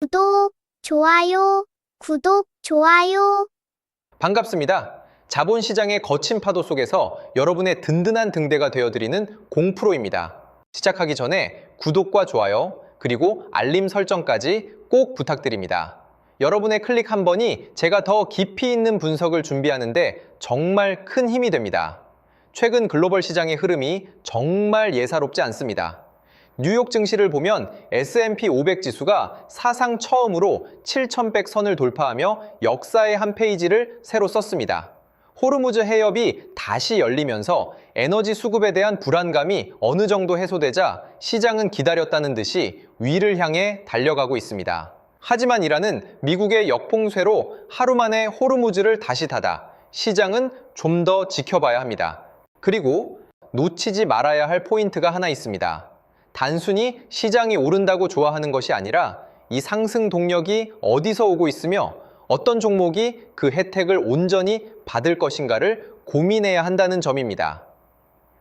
구독, 좋아요, 구독, 좋아요. 반갑습니다. 자본시장의 거친 파도 속에서 여러분의 든든한 등대가 되어드리는 공프로입니다. 시작하기 전에 구독과 좋아요, 그리고 알림 설정까지 꼭 부탁드립니다. 여러분의 클릭 한 번이 제가 더 깊이 있는 분석을 준비하는데 정말 큰 힘이 됩니다. 최근 글로벌 시장의 흐름이 정말 예사롭지 않습니다. 뉴욕 증시를 보면 S&P 500 지수가 사상 처음으로 7,100 선을 돌파하며 역사의 한 페이지를 새로 썼습니다. 호르무즈 해협이 다시 열리면서 에너지 수급에 대한 불안감이 어느 정도 해소되자 시장은 기다렸다는 듯이 위를 향해 달려가고 있습니다. 하지만 이란은 미국의 역풍쇠로 하루 만에 호르무즈를 다시 닫아 시장은 좀 더 지켜봐야 합니다. 그리고 놓치지 말아야 할 포인트가 하나 있습니다. 단순히 시장이 오른다고 좋아하는 것이 아니라 이 상승 동력이 어디서 오고 있으며 어떤 종목이 그 혜택을 온전히 받을 것인가를 고민해야 한다는 점입니다.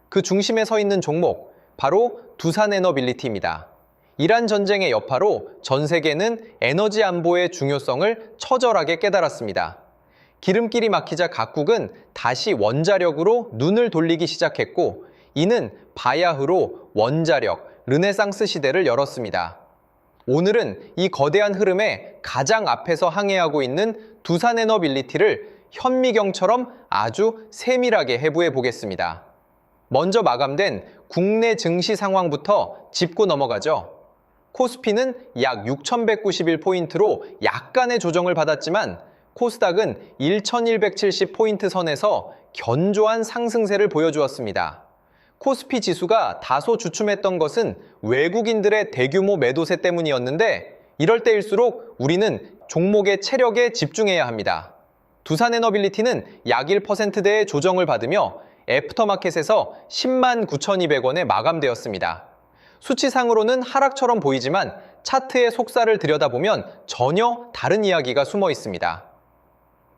그 중심에 서 있는 종목, 바로 두산에너빌리티입니다. 이란 전쟁의 여파로 전 세계는 에너지 안보의 중요성을 처절하게 깨달았습니다. 기름길이 막히자 각국은 다시 원자력으로 눈을 돌리기 시작했고, 이는 바야흐로 원자력, 르네상스 시대를 열었습니다. 오늘은 이 거대한 흐름에 가장 앞에서 항해하고 있는 두산에너빌리티를 현미경처럼 아주 세밀하게 해부해 보겠습니다. 먼저 마감된 국내 증시 상황부터 짚고 넘어가죠. 코스피는 약 6,191포인트로 약간의 조정을 받았지만 코스닥은 1,170포인트 선에서 견조한 상승세를 보여주었습니다. 코스피 지수가 다소 주춤했던 것은 외국인들의 대규모 매도세 때문이었는데, 이럴 때일수록 우리는 종목의 체력에 집중해야 합니다. 두산에너빌리티는 약 1%대의 조정을 받으며 애프터마켓에서 109,200원에 마감되었습니다. 수치상으로는 하락처럼 보이지만 차트의 속살을 들여다보면 전혀 다른 이야기가 숨어 있습니다.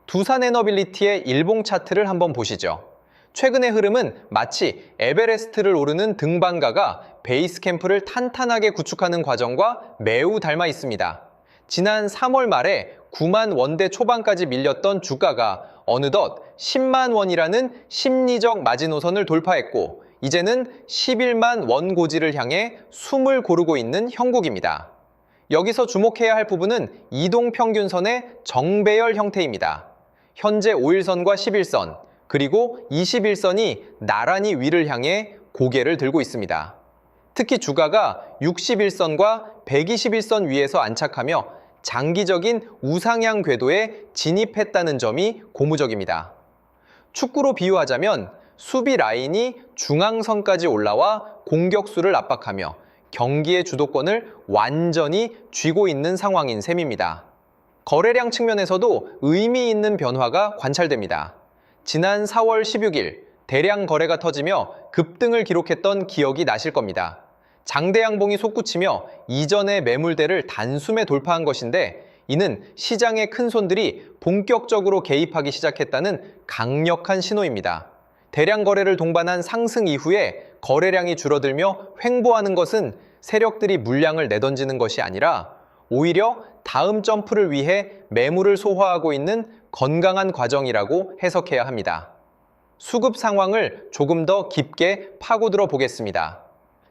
두산에너빌리티의 일봉 차트를 한번 보시죠. 최근의 흐름은 마치 에베레스트를 오르는 등반가가 베이스 캠프를 탄탄하게 구축하는 과정과 매우 닮아 있습니다. 지난 3월 말에 9만 원대 초반까지 밀렸던 주가가 어느덧 10만 원이라는 심리적 마지노선을 돌파했고, 이제는 11만 원 고지를 향해 숨을 고르고 있는 형국입니다. 여기서 주목해야 할 부분은 이동평균선의 정배열 형태입니다. 현재 5일선과 11선, 그리고 21선이 나란히 위를 향해 고개를 들고 있습니다. 특히 주가가 61선과 121선 위에서 안착하며 장기적인 우상향 궤도에 진입했다는 점이 고무적입니다. 축구로 비유하자면 수비 라인이 중앙선까지 올라와 공격수를 압박하며 경기의 주도권을 완전히 쥐고 있는 상황인 셈입니다. 거래량 측면에서도 의미 있는 변화가 관찰됩니다. 지난 4월 16일 대량 거래가 터지며 급등을 기록했던 기억이 나실 겁니다. 장대양봉이 솟구치며 이전의 매물대를 단숨에 돌파한 것인데, 이는 시장의 큰손들이 본격적으로 개입하기 시작했다는 강력한 신호입니다. 대량 거래를 동반한 상승 이후에 거래량이 줄어들며 횡보하는 것은 세력들이 물량을 내던지는 것이 아니라 오히려 다음 점프를 위해 매물을 소화하고 있는 건강한 과정이라고 해석해야 합니다. 수급 상황을 조금 더 깊게 파고들어 보겠습니다.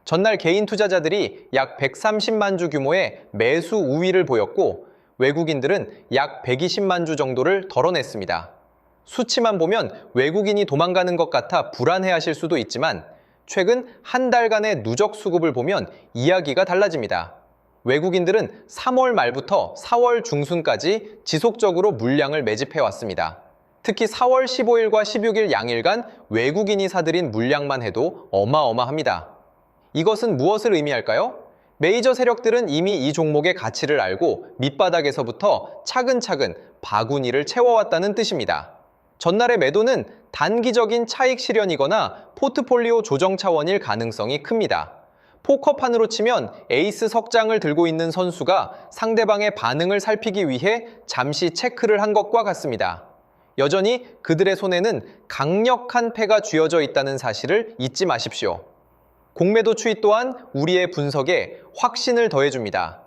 전날 개인 투자자들이 약 130만 주 규모의 매수 우위를 보였고, 외국인들은 약 120만 주 정도를 덜어냈습니다. 수치만 보면 외국인이 도망가는 것 같아 불안해하실 수도 있지만, 최근 한 달간의 누적 수급을 보면 이야기가 달라집니다. 외국인들은 3월 말부터 4월 중순까지 지속적으로 물량을 매집해왔습니다. 특히 4월 15일과 16일 양일간 외국인이 사들인 물량만 해도 어마어마합니다. 이것은 무엇을 의미할까요? 메이저 세력들은 이미 이 종목의 가치를 알고 밑바닥에서부터 차근차근 바구니를 채워왔다는 뜻입니다. 전날의 매도는 단기적인 차익 실현이거나 포트폴리오 조정 차원일 가능성이 큽니다. 포커판으로 치면 에이스 석장을 들고 있는 선수가 상대방의 반응을 살피기 위해 잠시 체크를 한 것과 같습니다. 여전히 그들의 손에는 강력한 패가 쥐어져 있다는 사실을 잊지 마십시오. 공매도 추이 또한 우리의 분석에 확신을 더해줍니다.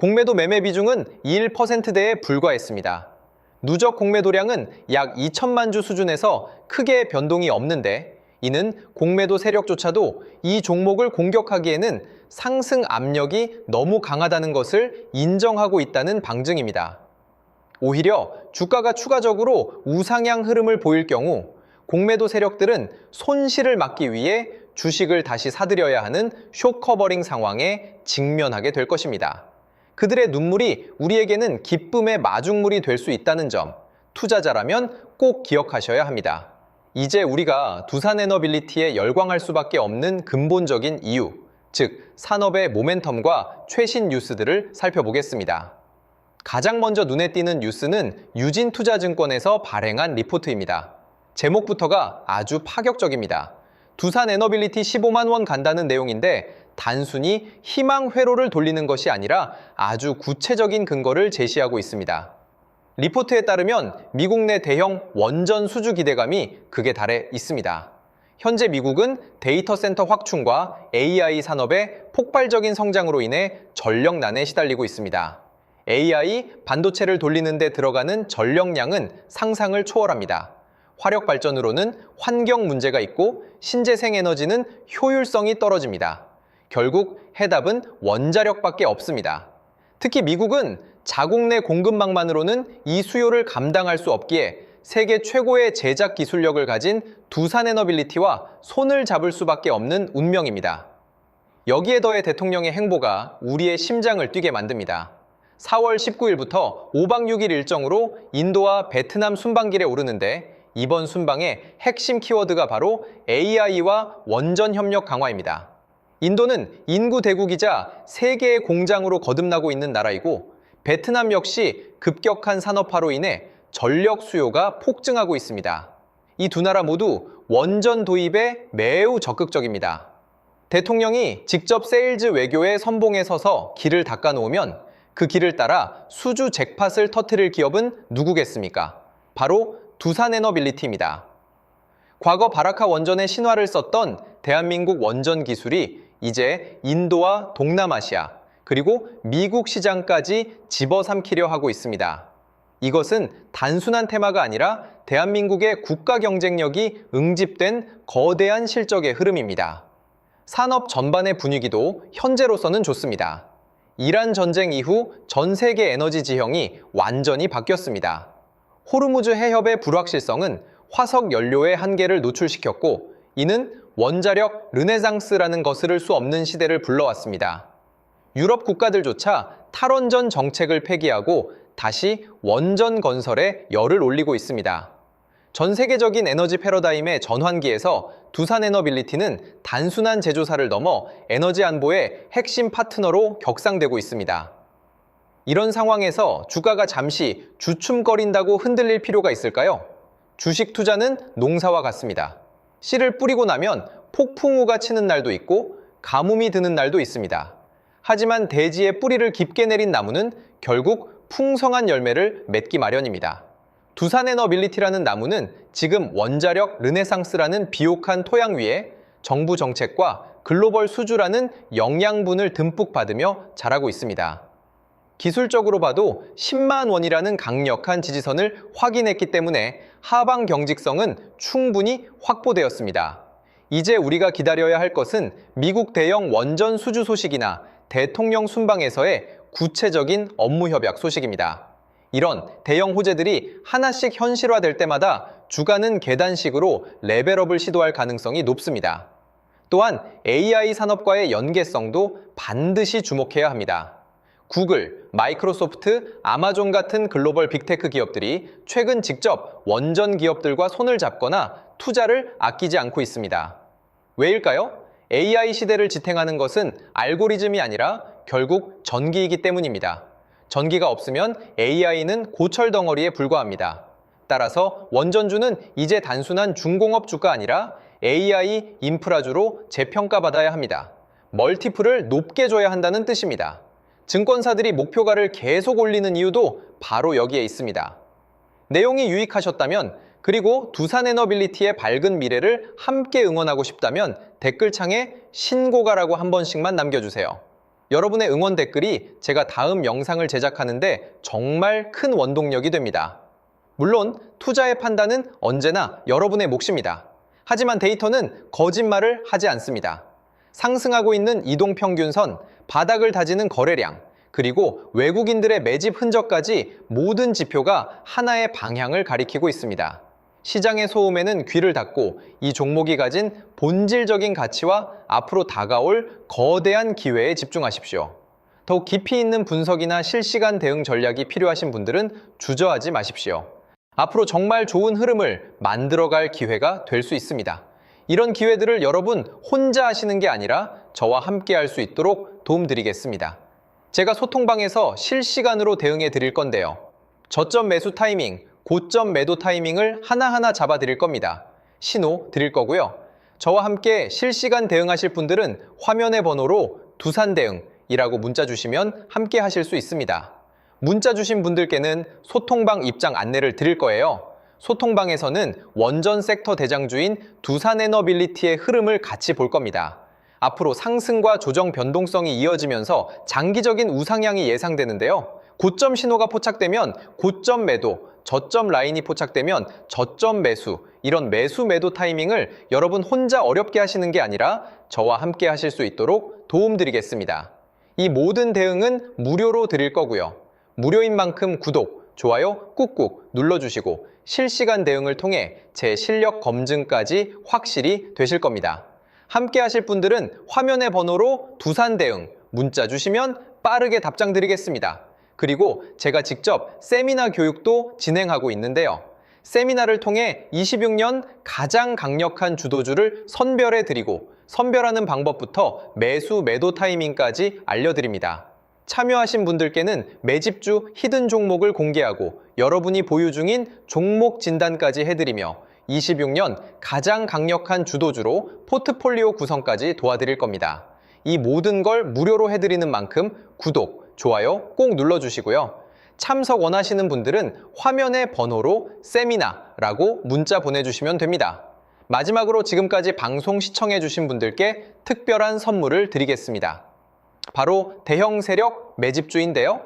공매도 매매 비중은 1%대에 불과했습니다. 누적 공매도량은 약 2천만 주 수준에서 크게 변동이 없는데, 이는 공매도 세력조차도 이 종목을 공격하기에는 상승 압력이 너무 강하다는 것을 인정하고 있다는 방증입니다. 오히려 주가가 추가적으로 우상향 흐름을 보일 경우 공매도 세력들은 손실을 막기 위해 주식을 다시 사들여야 하는 숏커버링 상황에 직면하게 될 것입니다. 그들의 눈물이 우리에게는 기쁨의 마중물이 될 수 있다는 점, 투자자라면 꼭 기억하셔야 합니다. 이제 우리가 두산에너빌리티에 열광할 수밖에 없는 근본적인 이유, 즉 산업의 모멘텀과 최신 뉴스들을 살펴보겠습니다. 가장 먼저 눈에 띄는 뉴스는 유진투자증권에서 발행한 리포트입니다. 제목부터가 아주 파격적입니다. 두산에너빌리티 15만 원 간다는 내용인데 단순히 희망 회로를 돌리는 것이 아니라 아주 구체적인 근거를 제시하고 있습니다. 리포트에 따르면 미국 내 대형 원전 수주 기대감이 극에 달해 있습니다. 현재 미국은 데이터 센터 확충과 AI 산업의 폭발적인 성장으로 인해 전력난에 시달리고 있습니다. AI 반도체를 돌리는 데 들어가는 전력량은 상상을 초월합니다. 화력 발전으로는 환경 문제가 있고 신재생 에너지는 효율성이 떨어집니다. 결국 해답은 원자력밖에 없습니다. 특히 미국은 자국 내 공급망만으로는 이 수요를 감당할 수 없기에 세계 최고의 제작 기술력을 가진 두산에너빌리티와 손을 잡을 수밖에 없는 운명입니다. 여기에 더해 대통령의 행보가 우리의 심장을 뛰게 만듭니다. 4월 19일부터 5박 6일 일정으로 인도와 베트남 순방길에 오르는데 이번 순방의 핵심 키워드가 바로 AI와 원전 협력 강화입니다. 인도는 인구 대국이자 세계의 공장으로 거듭나고 있는 나라이고 베트남 역시 급격한 산업화로 인해 전력 수요가 폭증하고 있습니다. 이 두 나라 모두 원전 도입에 매우 적극적입니다. 대통령이 직접 세일즈 외교의 선봉에 서서 길을 닦아놓으면 그 길을 따라 수주 잭팟을 터뜨릴 기업은 누구겠습니까? 바로 두산에너빌리티입니다. 과거 바라카 원전의 신화를 썼던 대한민국 원전 기술이 이제 인도와 동남아시아, 그리고 미국 시장까지 집어삼키려 하고 있습니다. 이것은 단순한 테마가 아니라 대한민국의 국가 경쟁력이 응집된 거대한 실적의 흐름입니다. 산업 전반의 분위기도 현재로서는 좋습니다. 이란 전쟁 이후 전 세계 에너지 지형이 완전히 바뀌었습니다. 호르무즈 해협의 불확실성은 화석 연료의 한계를 노출시켰고, 이는 원자력 르네상스라는 거스를 수 없는 시대를 불러왔습니다. 유럽 국가들조차 탈원전 정책을 폐기하고 다시 원전 건설에 열을 올리고 있습니다. 전 세계적인 에너지 패러다임의 전환기에서 두산에너빌리티는 단순한 제조사를 넘어 에너지 안보의 핵심 파트너로 격상되고 있습니다. 이런 상황에서 주가가 잠시 주춤거린다고 흔들릴 필요가 있을까요? 주식 투자는 농사와 같습니다. 씨를 뿌리고 나면 폭풍우가 치는 날도 있고 가뭄이 드는 날도 있습니다. 하지만 대지에 뿌리를 깊게 내린 나무는 결국 풍성한 열매를 맺기 마련입니다. 두산에너빌리티라는 나무는 지금 원자력 르네상스라는 비옥한 토양 위에 정부 정책과 글로벌 수주라는 영양분을 듬뿍 받으며 자라고 있습니다. 기술적으로 봐도 10만 원이라는 강력한 지지선을 확인했기 때문에 하방 경직성은 충분히 확보되었습니다. 이제 우리가 기다려야 할 것은 미국 대형 원전 수주 소식이나 대통령 순방에서의 구체적인 업무 협약 소식입니다. 이런 대형 호재들이 하나씩 현실화될 때마다 주가는 계단식으로 레벨업을 시도할 가능성이 높습니다. 또한 AI 산업과의 연계성도 반드시 주목해야 합니다. 구글, 마이크로소프트, 아마존 같은 글로벌 빅테크 기업들이 최근 직접 원전 기업들과 손을 잡거나 투자를 아끼지 않고 있습니다. 왜일까요? AI 시대를 지탱하는 것은 알고리즘이 아니라 결국 전기이기 때문입니다. 전기가 없으면 AI는 고철 덩어리에 불과합니다. 따라서 원전주는 이제 단순한 중공업주가 아니라 AI 인프라주로 재평가받아야 합니다. 멀티플을 높게 줘야 한다는 뜻입니다. 증권사들이 목표가를 계속 올리는 이유도 바로 여기에 있습니다. 내용이 유익하셨다면, 그리고 두산에너빌리티의 밝은 미래를 함께 응원하고 싶다면 댓글창에 신고가라고 한 번씩만 남겨주세요. 여러분의 응원 댓글이 제가 다음 영상을 제작하는데 정말 큰 원동력이 됩니다. 물론 투자의 판단은 언제나 여러분의 몫입니다. 하지만 데이터는 거짓말을 하지 않습니다. 상승하고 있는 이동평균선, 바닥을 다지는 거래량, 그리고 외국인들의 매집 흔적까지 모든 지표가 하나의 방향을 가리키고 있습니다. 시장의 소음에는 귀를 닫고 이 종목이 가진 본질적인 가치와 앞으로 다가올 거대한 기회에 집중하십시오. 더욱 깊이 있는 분석이나 실시간 대응 전략이 필요하신 분들은 주저하지 마십시오. 앞으로 정말 좋은 흐름을 만들어갈 기회가 될 수 있습니다. 이런 기회들을 여러분 혼자 하시는 게 아니라 저와 함께 할 수 있도록 도움드리겠습니다. 제가 소통방에서 실시간으로 대응해 드릴 건데요. 저점 매수 타이밍, 고점 매도 타이밍을 하나하나 잡아 드릴 겁니다. 신호 드릴 거고요. 저와 함께 실시간 대응하실 분들은 화면의 번호로 두산대응이라고 문자 주시면 함께 하실 수 있습니다. 문자 주신 분들께는 소통방 입장 안내를 드릴 거예요. 소통방에서는 원전 섹터 대장주인 두산에너빌리티의 흐름을 같이 볼 겁니다. 앞으로 상승과 조정 변동성이 이어지면서 장기적인 우상향이 예상되는데요. 고점 신호가 포착되면 고점 매도, 저점 라인이 포착되면 저점 매수, 이런 매수 매도 타이밍을 여러분 혼자 어렵게 하시는 게 아니라 저와 함께 하실 수 있도록 도움드리겠습니다. 이 모든 대응은 무료로 드릴 거고요. 무료인 만큼 구독, 좋아요 꾹꾹 눌러주시고 실시간 대응을 통해 제 실력 검증까지 확실히 되실 겁니다. 함께 하실 분들은 화면의 번호로 두산대응 문자 주시면 빠르게 답장 드리겠습니다. 그리고 제가 직접 세미나 교육도 진행하고 있는데요. 세미나를 통해 26년 가장 강력한 주도주를 선별해 드리고 선별하는 방법부터 매수 매도 타이밍까지 알려드립니다. 참여하신 분들께는 매집주 히든 종목을 공개하고 여러분이 보유 중인 종목 진단까지 해드리며 26년 가장 강력한 주도주로 포트폴리오 구성까지 도와드릴 겁니다. 이 모든 걸 무료로 해드리는 만큼 구독, 좋아요 꼭 눌러주시고요. 참석 원하시는 분들은 화면의 번호로 세미나라고 문자 보내주시면 됩니다. 마지막으로 지금까지 방송 시청해주신 분들께 특별한 선물을 드리겠습니다. 바로 대형 세력 매집주인데요.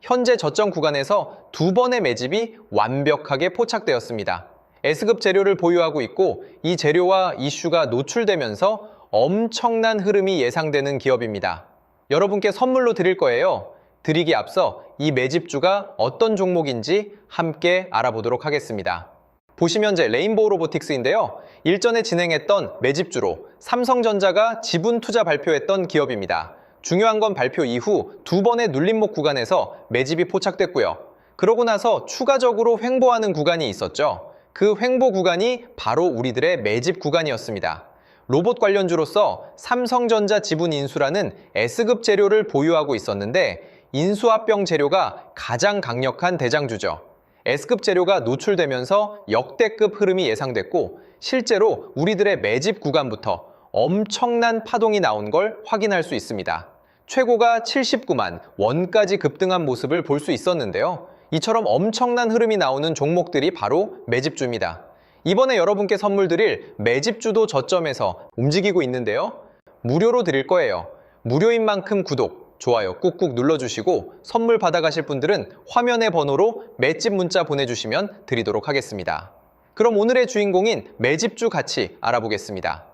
현재 저점 구간에서 두 번의 매집이 완벽하게 포착되었습니다. S급 재료를 보유하고 있고 이 재료와 이슈가 노출되면서 엄청난 흐름이 예상되는 기업입니다. 여러분께 선물로 드릴 거예요. 드리기 앞서 이 매집주가 어떤 종목인지 함께 알아보도록 하겠습니다. 보시면 제 레인보우 로보틱스인데요. 일전에 진행했던 매집주로 삼성전자가 지분 투자 발표했던 기업입니다. 중요한 건 발표 이후 두 번의 눌림목 구간에서 매집이 포착됐고요. 그러고 나서 추가적으로 횡보하는 구간이 있었죠. 그 횡보 구간이 바로 우리들의 매집 구간이었습니다. 로봇 관련주로서 삼성전자 지분 인수라는 S급 재료를 보유하고 있었는데 인수합병 재료가 가장 강력한 대장주죠. S급 재료가 노출되면서 역대급 흐름이 예상됐고 실제로 우리들의 매집 구간부터 엄청난 파동이 나온 걸 확인할 수 있습니다. 최고가 79만 원까지 급등한 모습을 볼 수 있었는데요. 이처럼 엄청난 흐름이 나오는 종목들이 바로 매집주입니다. 이번에 여러분께 선물 드릴 매집주도 저점에서 움직이고 있는데요. 무료로 드릴 거예요. 무료인 만큼 구독, 좋아요 꾹꾹 눌러주시고 선물 받아가실 분들은 화면의 번호로 매집 문자 보내주시면 드리도록 하겠습니다. 그럼 오늘의 주인공인 매집주 같이 알아보겠습니다.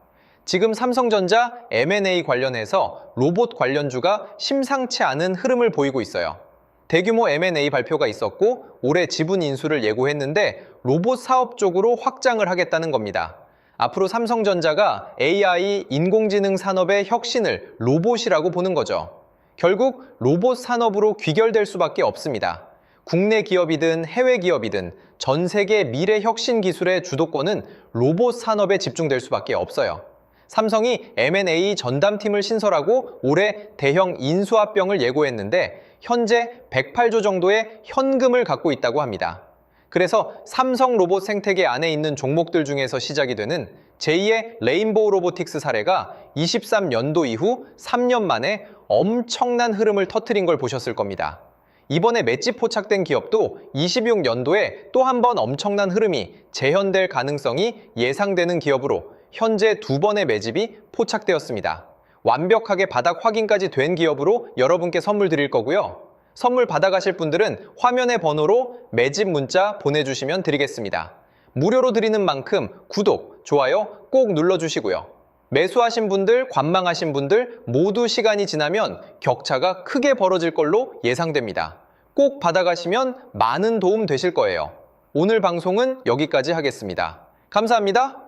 지금 삼성전자 M&A 관련해서 로봇 관련주가 심상치 않은 흐름을 보이고 있어요. 대규모 M&A 발표가 있었고 올해 지분 인수를 예고했는데 로봇 사업 쪽으로 확장을 하겠다는 겁니다. 앞으로 삼성전자가 AI, 인공지능 산업의 혁신을 로봇이라고 보는 거죠. 결국 로봇 산업으로 귀결될 수밖에 없습니다. 국내 기업이든 해외 기업이든 전 세계 미래 혁신 기술의 주도권은 로봇 산업에 집중될 수밖에 없어요. 삼성이 M&A 전담팀을 신설하고 올해 대형 인수합병을 예고했는데 현재 108조 정도의 현금을 갖고 있다고 합니다. 그래서 삼성 로봇 생태계 안에 있는 종목들 중에서 시작이 되는 제2의 레인보우 로보틱스 사례가 23년도 이후 3년 만에 엄청난 흐름을 터뜨린 걸 보셨을 겁니다. 이번에 맷집 포착된 기업도 26년도에 또 한 번 엄청난 흐름이 재현될 가능성이 예상되는 기업으로 현재 두 번의 매집이 포착되었습니다. 완벽하게 바닥 확인까지 된 기업으로 여러분께 선물 드릴 거고요. 선물 받아가실 분들은 화면의 번호로 매집 문자 보내주시면 드리겠습니다. 무료로 드리는 만큼 구독, 좋아요 꼭 눌러주시고요. 매수하신 분들, 관망하신 분들 모두 시간이 지나면 격차가 크게 벌어질 걸로 예상됩니다. 꼭 받아가시면 많은 도움 되실 거예요. 오늘 방송은 여기까지 하겠습니다. 감사합니다.